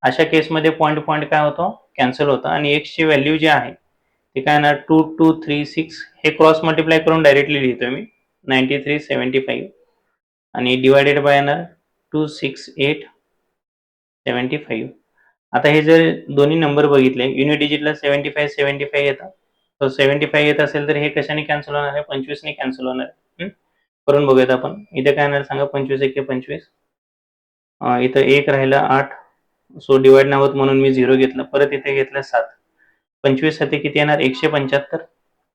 S1: अशा केसमध्ये पॉईंट पॉईंट काय होतं, कॅन्सल होतं आणि एक्सची व्हॅल्यू जी आहे ते काय येणार, 2236. हे क्रॉस मल्टिप्लाय करून डायरेक्टली लिहितोय मी, 93.75 आणि डिवायडेड बाय येणार 268.75. आता हे जर दोन्ही नंबर बघितले, युनिट डिजिटला 75 येतात, तर 75 येत असेल तर हे कशाने कॅन्सल होणार आहे, 25 ने कॅन्सल होणार आहे. करून बघूयात आपण. इथे काय येणार सांगा, 25 एके 25, इथं 1 राहिला 8, सो डिवाइड नाही होत म्हणून मी 0 घेतलं. परत इथे घेतलं 7. 25 साथे किती येणार, 175.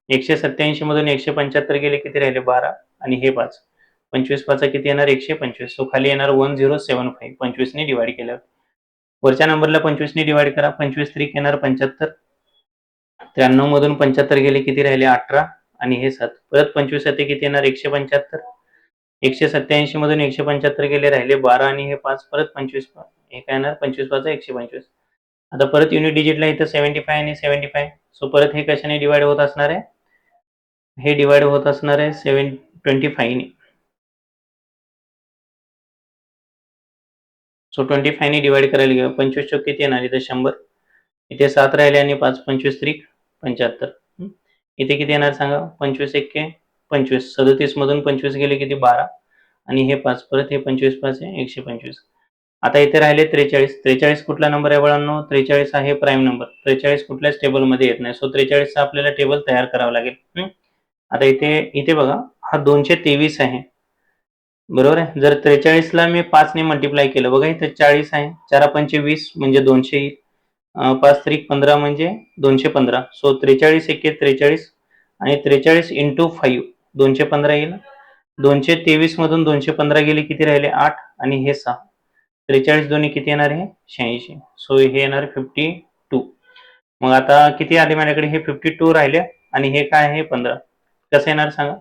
S1: 187 मधून 175 गेले, किती राहिले 12 आणि हे 5. 25 5 किती येणार, 125. सो खाली येणार 1075, 25 ने डिवाइड केल्यावर. वरच्या नंबरला 25 ने डिवाइड करा, 25 3 येणार 75. 93 मधून 75 गेले, किती राहिले 18 आणि हे 7. परत 25 साथे किती येणार, 175. 187 मधून 175 गेले, राहिले 12 आणि हे 5. परत 25, हे काय येणार 25 5 125. आता परत युनिट डिजिटला इथं 75 आणि 75, सो परत हे कशाने डिवाइड होत असणार आहे, हे डिवाइड होत असणार आहे 25 ने. सो 25 ने डिवाइड करायला गेलं, 25 चौक किती येणार, इथे 100. इथे 7 राहिले आणि 5, 25 त्रिक 75. इथे किती येणार सांगा, 25 एक्के 25. 37 मधून 25 गेले, किती 12 आणि हे 5. परत हे 25 5 आहे 125. आता इथे राहिले 43. 43 कुठला नंबर आहे बाळांनो, 43 आहे प्राईम नंबर. 43 कुठल्याच टेबलमध्ये येत नाही, सो 43 चा आपल्याला टेबल तयार करावं लागेल. आता इथे बघा, हा 223 आहे, बरोबर आहे. जर 43 ला मी 5 ने मल्टिप्लाय केलं, बघा इथे 40 आहे, 4 पंचे 20 म्हणजे 200 येईल, 5 त्रिक 15 म्हणजे 215. सो 43 एके 43 आणि 43 इंटू 5 215 येईल. 223 मधून 215 गेले, किती राहिले 8 आणि हे 6. 43 दोन्ही किती येणार, हे 86. सो हे येणार 52. मग आता किती आले माझ्याकडे, हे 52 राहिले आणि हे काय आहे 15. कसं येणार सांगा,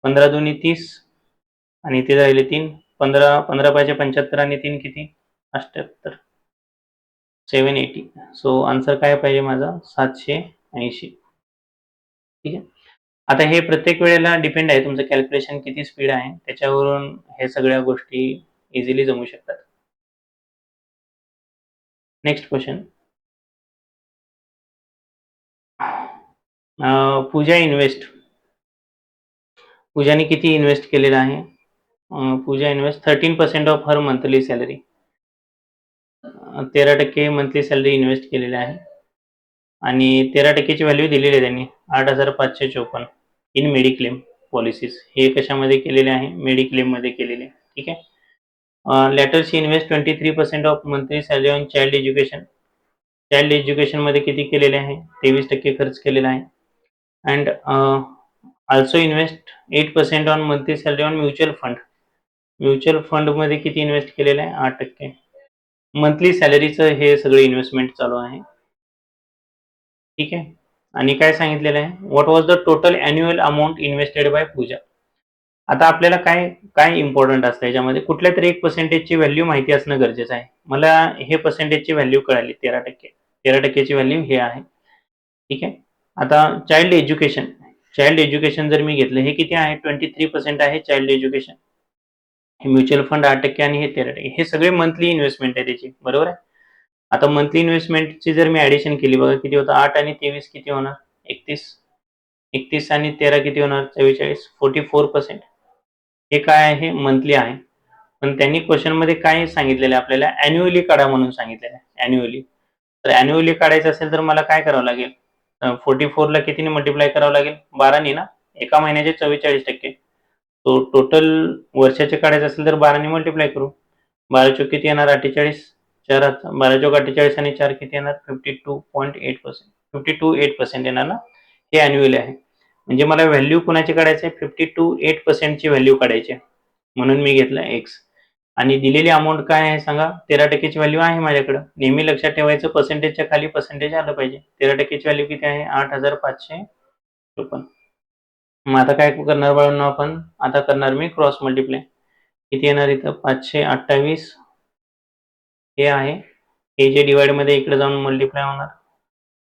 S1: 15 दोन्ही 30 आणि इथे राहिले 3. 15 पाहिजे 75 आणि 3 किती 78, 780. सो आन्सर काय पाहिजे माझा, 780. ठीक आहे. आता हे प्रत्येक वेळेला डिपेंड आहे, तुमचं कॅल्क्युलेशन किती स्पीड आहे त्याच्यावरून हे सगळ्या गोष्टी इझिली जमू शकतात. Next question. पूजा इन्व्हेस्ट, पूजाने किती इन्व्हेस्ट केलेलं आहे, Pooja invest 13% of her monthly salary, 13% monthly salary invest केलेली आहे आणि 13%ची व्हॅल्यू दिलेली आहे त्यांनी 8,554 इन मेडिक्लेम पॉलिसीज. हे कशामध्ये केलेले आहे, मेडिक्लेम मध्ये केलेले. ठीक आहे. Later she invest 23% of monthly salary on child education. Child education मध्ये किती केलेले आहे, 23% खर्च केलेला आहे. And also invest 8% on monthly salary on mutual fund. Mutual fund मध्ये किती इन्व्हेस्ट केलेलं आहे, 8%. मंथली सॅलरीचं हे सगळे इन्व्हेस्टमेंट चालू आहे. ठीक आहे. आणि काय सांगितलेलं आहे, what was the total annual amount invested by Pooja. आता आपल्याला काय काय इम्पॉर्टंट असतं याच्यामध्ये, कुठल्या तरी एक पर्सेंटेजची व्हॅल्यू माहिती असणं गरजेचं आहे. मला हे पर्सेंटेजची व्हॅल्यू कळाली, 13%. 13%ची व्हॅल्यू हे आहे. ठीक आहे. आता चाइल्ड एज्युकेशन, चाइल्ड एज्युकेशन जर मी घेतलं, हे किती आहे, 23% आहे चाइल्ड एज्युकेशन. हे म्युच्युअल फंड 8% आणि हे 13%. हे सगळे मंथली इन्व्हेस्टमेंट आहे त्याची, बरोबर आहे. आता मंथली इन्व्हेस्टमेंटची जर मी ऍडिशन केली, बघा किती होतं, 8 आणि 23 किती होणार, 31. 31 आणि 13 किती होणार, 44. 44%. हे काय आहे, मंथली आहे. पण त्यांनी क्वेश्चन मध्ये काय सांगितलेलं आहे आपल्याला, अॅन्युअली काढा म्हणून सांगितलेलं आहे, अॅन्युअली. तर अॅन्युअली काढायचं असेल तर मला काय करावं लागेल, 44 ला कितीने मल्टिप्लाय करावं लागेल, 12 ने ना. एका महिन्याचे 44%. तो टोटल वर्षाचे काढायचं असेल तर 12 ने मल्टिप्लाय करू. 12 चोक किती येणार, 48. 12 चोक 48 आणि 4 किती येणार, 52.8%. 52.8% येणार ना. हे अॅन्युअली आहे. म्हणजे मला व्हॅल्यू कोणाची काढायची आहे, 52.8% ची व्हॅल्यू काढायची आहे, म्हणून मी घेतलं एक्स. आणि दिलेली अमाऊंट काय आहे सांगा, 13%ची व्हॅल्यू आहे माझ्याकडे. नेहमी लक्षात ठेवायचं, पर्सेंटेजच्या खाली पर्सेंटेज आलं पाहिजे. 13%ची व्हॅल्यू किती आहे, 8,554. मग आता काय करणार बाळांनो आपण, आता करणार मी क्रॉस मल्टिप्लाय. किती येणार इथं, 528 हे आहे, हे जे डिवाइडमध्ये इकडे जाऊन मल्टिप्लाय होणार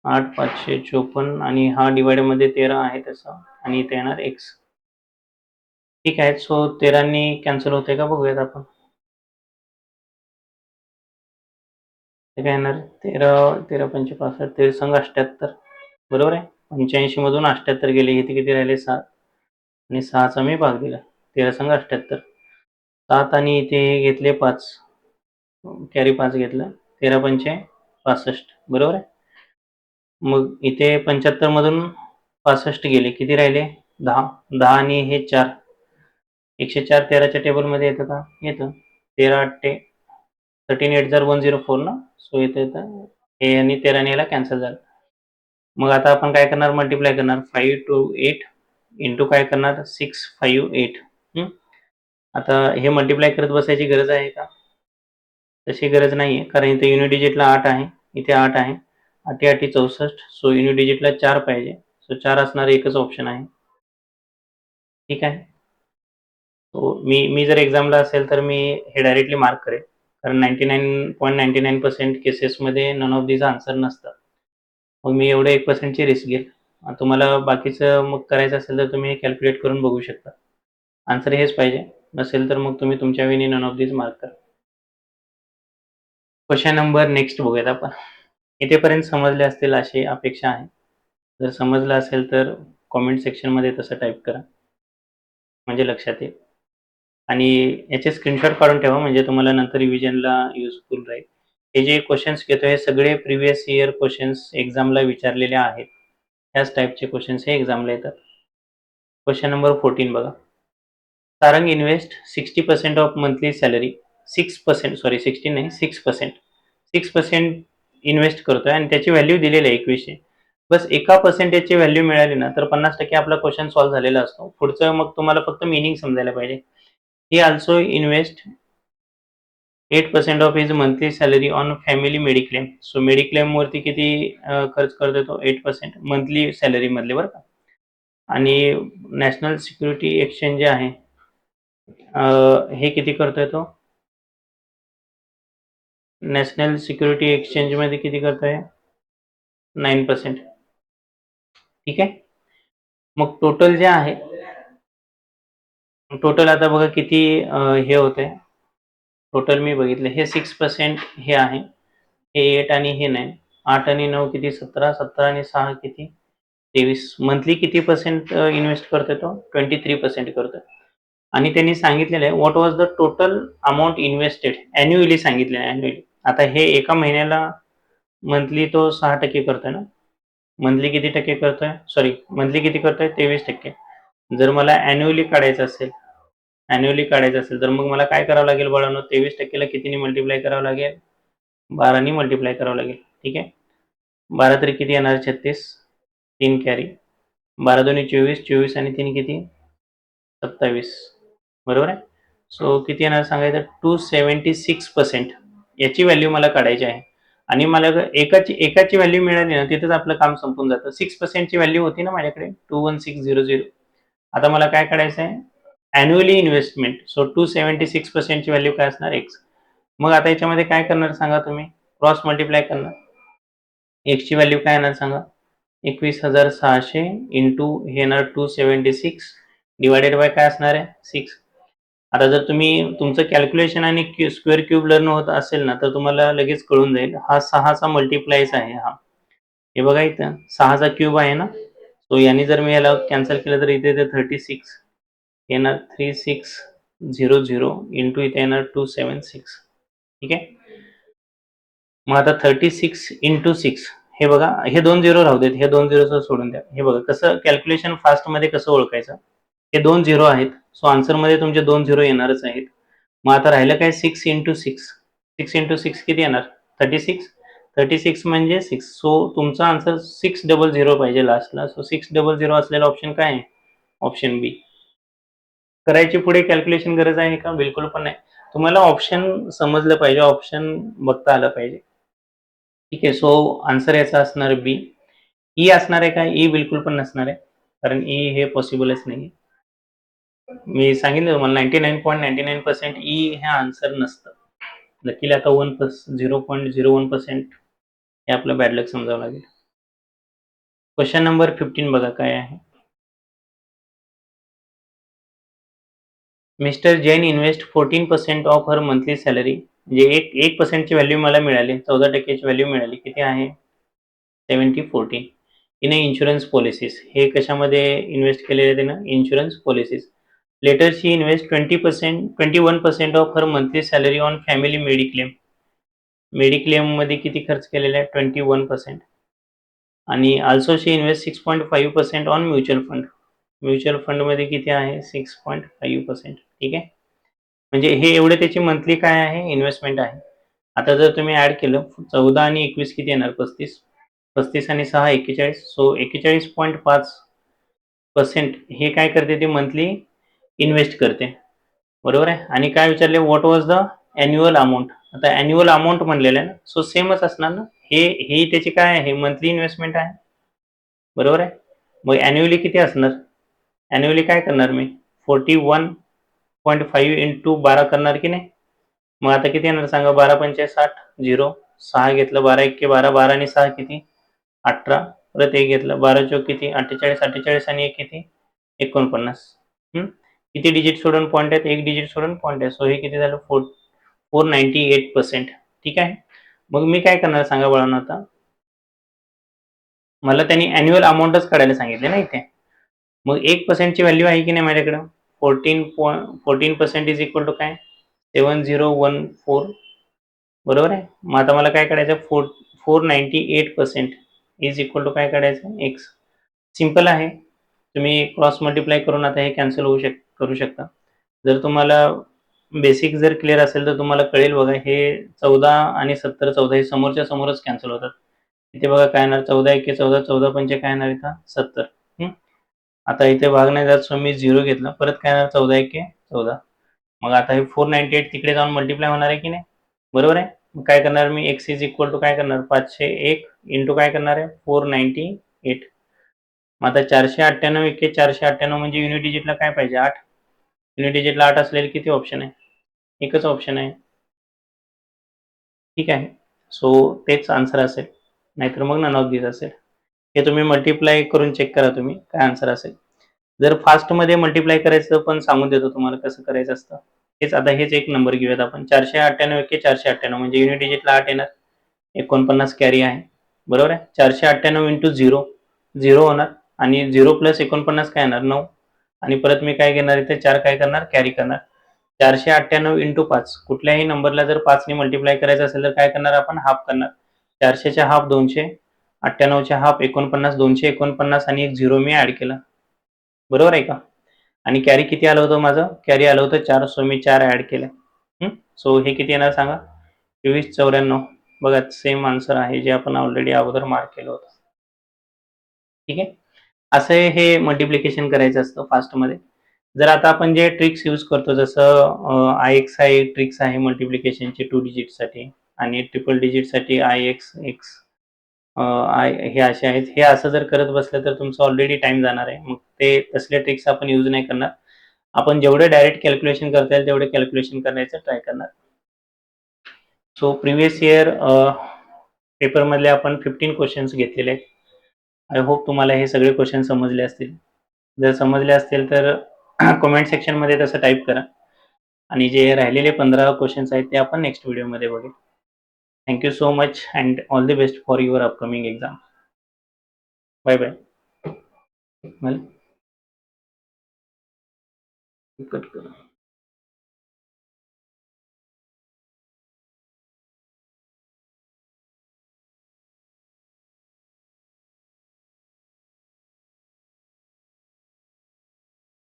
S1: 8,554 आणि हा डिवाइडमध्ये 13 आहे त्याचा आणि इथे येणार x. ठीक आहे. सो 13 नी कॅन्सल होते का बघूयात आपण. ते काय येणार 13 पंचे 65 13 संग 78 बरोबर आहे. 85 मधून 78 गेले, इथे किती राहिले 7 आणि 6चा मी भाग दिला 13 संग 78 7 आणि इथे घेतले 5 कॅरी 5 घेतलं 13 पंचे 65 बरोबर आहे. मग इथे 75 मधून 65 गेले, किती राहिले 10 10 आणि हे 4 104 13च्या टेबलमध्ये येतं का? येतं. 13 8 13 8 जर 104 ना, सो इथे येतं हे आणि 13 याला कॅन्सल झालं. मग आता आपण काय करणार, मल्टिप्लाय करणार 5 to 8 इंटू काय करणार 6 5 8. आता हे मल्टिप्लाय करत बसायची गरज आहे का? तशी गरज नाहीये, कारण इथे युनिट डिजिटला 8 आहे, इथे 8 आहे, 8 8 64. सो युनिट डिजिटला 4 पाहिजे, सो 4 असणार एकच ऑप्शन आहे. ठीक आहे. तो मी जर एक्झामला असेल तर मी हे डायरेक्टली मार्क करेल, कारण 99.99% केसेसमध्ये नन ऑफ दिस आन्सर नसतात. मग मी एवढे 1% रिस्क घेईल. तुम्हाला बाकीचं मग करायचं असेल तर तुम्ही कॅल्क्युलेट करून बघू शकता. आन्सर हेच पाहिजे, नसेल तर मग तुम्ही तुमच्या वेळी नन ऑफ दिस मार्क करा. क्वेश्चन नंबर नेक्स्ट बघूयात आपण. इथेपर्यंत समजले असतील अशी अपेक्षा आहे. जर समजलं असेल तर कॉमेंट सेक्शनमध्ये तसं टाईप करा, म्हणजे लक्षात येईल. आणि याचे स्क्रीनशॉट काढून ठेवा, म्हणजे तुम्हाला नंतर रिव्हिजनला युजफुल राहील. हे जे क्वेश्चन्स घेतो हे सगळे प्रिव्हियस इयर क्वेश्चन्स एक्झामला विचारलेले आहेत. ह्याच टाईपचे क्वेश्चन्स हे एक्झामला येतात. क्वेश्चन नंबर 14 बघा. Sarang invest 60% of monthly salary 6% sorry 16 नाही 6% इन्व्हेस्ट करतोय आणि त्याची व्हॅल्यू दिलेली आहे 2100. बस एका पर्सेंटेजची व्हॅल्यू मिळाली ना तर 50% आपला क्वेश्चन सॉल्व्ह झालेला असतो. पुढचं मग तुम्हाला फक्त मिनिंग समजायला पाहिजे. He also invest 8% of his monthly salary on family mediclaim. So mediclaim वरती किती खर्च करतोय तो 8% मंथली सॅलरी मधले बरं का. आणि नॅशनल सिक्युरिटी एक्सचेंज जे आहे हे किती करतोय तो, नॅशनल सिक्युरिटी एक्सचेंज मध्ये किती करतोय 9%. ठीक आहे. मग टोटल जे आहे, टोटल आता बघा किती हे होते. टोटल मी बघितलं हे 6% हे आहे, हे 8 आणि हे 9, 8 आणि 9 किती 17, 17 आणि 6 किती 23. मंथली किती पर्सेंट इन्व्हेस्ट करतोय तो 23% करतोय. आणि त्यांनी सांगितलेलं आहे what was the total amount invested annually सांगितलं आहे अॅन्युअली. आता हे एका महिन्याला मंथली तो 6% करतोय ना, मंथली किती टक्के करतोय, सॉरी मंथली किती करतोय 23%. जर मला अॅन्युअली काढायचं असेल तर मग मला काय करावं लागेल बाळांनो, 23%ला कितीने मल्टिप्लाय करावं लागेल, 12 मल्टिप्लाय करावं लागेल. ठीक आहे. 12 तरी किती येणार 36, 3 कॅरी, 12 दोन्ही 24, 24 आणि 3 किती 27 बरोबर आहे. सो किती येणार सांगायचं 276%. याची व्हॅल्यू मला काढायची आहे आणि मला एकाची व्हॅल्यू मिळाली ना तिथेच आपलं काम संपून जातं. 6%ची व्हॅल्यू होती ना माझ्याकडे 21600. आता मला काय काढायचं आहे अॅन्युअली इन्व्हेस्टमेंट. सो 276%ची व्हॅल्यू काय असणार एक्स. मग आता याच्यामध्ये काय करणार सांगा तुम्ही, क्रॉस मल्टिप्लाय करणार. एक्सची व्हॅल्यू काय येणार सांगा 21,600 इंटू हे येणार 276 डिवायडेड बाय काय असणार आहे 6. आता जर तुम्ही तुमचं कॅल्क्युलेशन आणि स्क्वेअर क्यूब लर्न होत असेल ना तर तुम्हाला लगेच कळून जाईल. हा 6चा मल्टिप्लायच आहे. हा हे बघा इथं 6चा क्यूब आहे ना, सो याने जर मी याला कॅन्सल केलं तर इथे 36 येणार 3600 इंटू इथे येणार 276. ठीक आहे. मग आता 36 इंटू 6 हे बघा, हे 2 झिरो राहू देत, हे 2 झिरो सोडून द्या. हे बघा कसं कॅल्क्युलेशन फास्ट मध्ये कसं ओळखायचं, हे 2 झिरो आहेत, सो आन्सर मध्ये तुमचे 2 झिरो येणारच आहेत. मग आता राहिलं काय 6 इंटू 6 किती येणार 36 म्हणजे 6. सो तुमचा आन्सर 600 पाहिजे लास्टला. सो 600 असलेला ऑप्शन काय आहे, ऑप्शन बी. करायची पुढे कॅल्क्युलेशन गरज आहे का, बिलकुल पण नाही. तुम्हाला ऑप्शन समजलं पाहिजे, ऑप्शन बघता आलं पाहिजे. ठीक आहे. सो आन्सर याचा असणार बी. ई असणार आहे का, ई बिलकुल पण नसणार आहे, कारण ई हे पॉसिबलच नाही. मी सांगितलं तुम्हाला 99.99% ई हे आन्सर नसतं. नक्कीला आता 0.01% हे आपलं बॅड लक समजावं लागेल. क्वेश्चन नंबर 15 बघा काय आहे. Mister Jain invest 14% of her monthly salary, म्हणजे 1% व्हॅल्यू मला मिळाली, 14% व्हॅल्यू मिळाली. किती आहे? 70-14 इन इन्शुरन्स पॉलिसीज. हे कशामध्ये इन्व्हेस्ट केलेले त्यानं? Insurance policies. Later she invest 21% of her monthly salary on family mediclaim. Mediclaim मध्ये किती खर्च केलेला आहे? 21%. आणि also she invest 6.5% on mutual fund. Mutual fund मध्ये किती आहे? 6.5%. ठीक आहे, म्हणजे हे एवढे त्याची मंथली काय आहे? इन्व्हेस्टमेंट आहे. आता जर तुम्ही ऍड केलं 14 आणि 21 किती येणार? 35 आणि 6 41. सो 41.5% हे काय करते? ते मंथली इन्व्हेस्ट करते, बरोबर आहे. आणि काय विचारले? What was the annual amount. आता अॅन्युअल अमाऊंट म्हणलेलं आहे ना, सो सेमच असणार ना. हे त्याची काय आहे? मंथली इन्व्हेस्टमेंट आहे, बरोबर आहे. मग अॅन्युअली किती असणार? अॅन्युअली काय करणार मी? 41.5 इंटू 12 करणार की नाही. मग आता किती येणार सांगा? 12 पंचे 60, 0, 6 घेतलं, 12 1 12, 12 आणि 6 किती? 18. परत 1 घेतलं, 12 चौक किती? 48, 48 आणि 1 किती? 49. किती डिजिट सोडून पॉईंट आहेत? 1 डिजिट सोडून पॉईंट आहे. सो हे किती झालं? 498%. ठीक आहे. मग मी काय करणार सांगा बाळांनो? आता मला त्यांनी अॅन्युअल अमाऊंटच काढायला सांगितले ना इथे. मग 1% ची व्हॅल्यू आहे की नाही माझ्याकडं? 14% इज इक्वल टू काय? 7014, बरोबर आहे. मग आता मला काय काढायचं? 498% इज इक्वल टू काय काढायचं? एक्स. सिंपल आहे, तुम्ही क्रॉस मल्टिप्लाय करून आता हे कॅन्सल करू शकता. जर तुम्हाला बेसिक जर क्लिअर असेल तर तुम्हाला कळेल बघा. हे 14 आणि 70, 14 हे समोरच्या समोरच कॅन्सल होतात. इथे बघा काय येणार? 14 1 14, 14 पंचे काय येणार इथं? 70. आता इथे भाग नाही जात, सो मी 0 घेतला. परत काय येणार? 14 1 14. मग आता हे 498 तिकडे जाऊन मल्टिप्लाय होणार आहे की नाही, बरोबर आहे. मग काय करणार मी? एक्स इज इक्वल टू काय करणार? 501 इंटू काय करणार आहे? 498. मग आता 498 1 498 म्हणजे युनिट डिजिटला काय पाहिजे? 8. युनिट डिजिटला 8 असलेले किती ऑप्शन आहे? एकच ऑप्शन आहे. ठीक आहे, सो तेच आन्सर असेल, नाहीतर मग नन ऑफ दिस असेल. हे तुम्ही मल्टिप्लाय करून चेक करा तुम्ही काय आन्सर असेल. जर फास्टमध्ये मल्टिप्लाय करायचं पण सांगून देतो तुम्हाला कसं करायचं असतं. हेच एक नंबर घेऊयात आपण. 498 एके 498 म्हणजे युनिट डिजिटला 8 येणार, 49 कॅरी आहे, बरोबर आहे. 498 इंटू 0 होणार आणि 0 प्लस 49 काय येणार? 9. आणि परत मी काय घेणार इथे? 4 काय करणार? कॅरी करणार. 498 इंटू 5, कुठल्याही नंबरला जर 5 ने मल्टिप्लाय करायचं असेल तर काय करणार आपण? हाफ करणार. 400च्या हाफ 200, 98च्या हाफ 49, 249 आणि एक 0 मी ऍड केला, बरोबर आहे का. आणि कॅरी किती आलं होतं माझं? कॅरी आलं होतं 4, सो मी 4 ऍड केलं. सो हे किती येणार सांगा? 2494. बघा सेम आन्सर आहे जे आपण ऑलरेडी अगोदर मार्क केलं होतं. ठीक आहे, असं हे मल्टिप्लिकेशन करायचं असतं फास्टमध्ये. जर आता आपण जे ट्रिक्स यूज करतो, जसं IXI ट्रिक्स आहे मल्टिप्लिकेशनची 2 डिजिटसाठी आणि ट्रिपल डिजिटसाठी IXX हे असे आहेत. हे असं जर करत बसलं तर तुमचं ऑलरेडी टाइम जाणार आहे. मग ते तसले ट्रिक्स आपण यूज नाही करणार. आपण जेवढे डायरेक्ट कॅल्क्युलेशन करता येईल तेवढे कॅल्क्युलेशन करण्याचं ट्राय करणार. सो प्रिव्हियस इयर पेपरमधले आपण 15 क्वेश्चन्स घेतलेले आहेत. आय होप तुम्हाला हे सगळे क्वेश्चन समजले असतील. जर समजले असतील तर कमेंट सेक्शनमध्ये तसं टाईप करा. आणि जे राहिलेले 15 क्वेश्चन्स आहेत ते आपण नेक्स्ट व्हिडिओमध्ये बघू. Thank you so much and all the best for your upcoming exam. Bye bye. Cut करा.